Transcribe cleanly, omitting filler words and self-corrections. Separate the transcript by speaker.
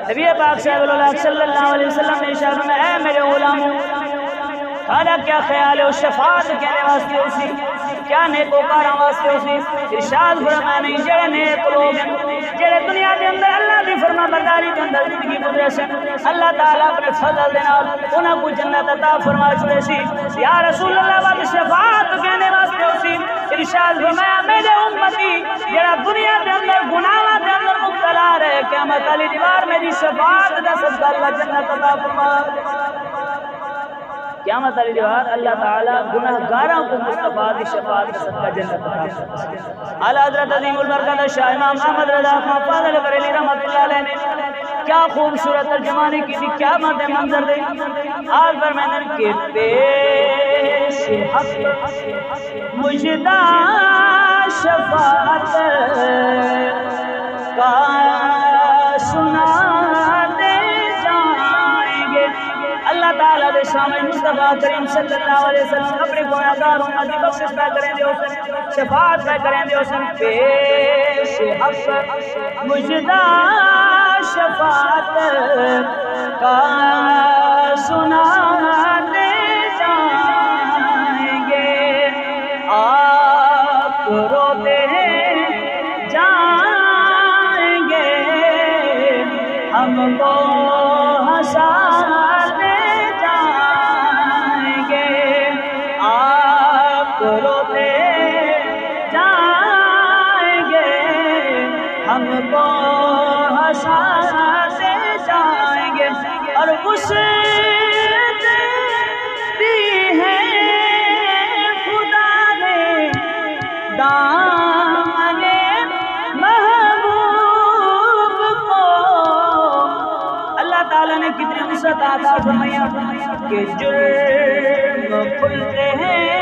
Speaker 1: نبی پاک صلی اللہ علیہ وسلم نے ارشاد فرمایا اے میرے غلاموں تھوڑا کیا خیال ہے اس شفاعت کہنے واسطے اسی کیا نیکوکاراں واسطے اسی ارشاد فرمایا نہیں جڑے نیک لوگ جڑے دنیا دے اندر اللہ دی فرما برداری دے اندر زندگی گزرے سن اللہ تعالی اپنے فضل دے نال انہاں کو جنت عطا فرما چھڑے سی یا رسول اللہ بعد شفاعت کہنے واسطے اسی ارشاد فرمایا میرے امتی جڑا دنیا دے اندر گناہاں دے اندر مبتلا رہے قیامت والی دیوار میری شفاعت دا صدقہ اللہ جنت عطا فرما قیامت والی دیوار اللہ تعالی گناہگاراں کو مصطفیٰ کی شفاعت کا صدقہ جنت عطا فرمائے۔ اعلی حضرت عظیم البرکت شاہ امام احمد رضا خان فاضل بریلوی رحمۃ اللہ علیہ نے کیا خوبصورت ترجمانی کی تھی، کیا باتیں منظر دے آج فرمائیں کہ پیش حق مجدہ شفاعت کا سنا اللہ تعالیٰ دے سامنے مصطفیٰ کریم صلی اللہ علیہ وسلم اپنے گناہگار امت کی بخشش پہ کریں دے حسن شفاعت پہ کریں دے حسن پیش حق مجدہ شفاعت کا سناتے جائیں گے آپ روتے جائیں گے ہم کو ہنساتے جائیں گے آپ روتے جائیں گے ہم کو ہنساتے جائیں گے اور اس کتنے وسعت عطا فرمایا کہ جرم کھلتے ہیں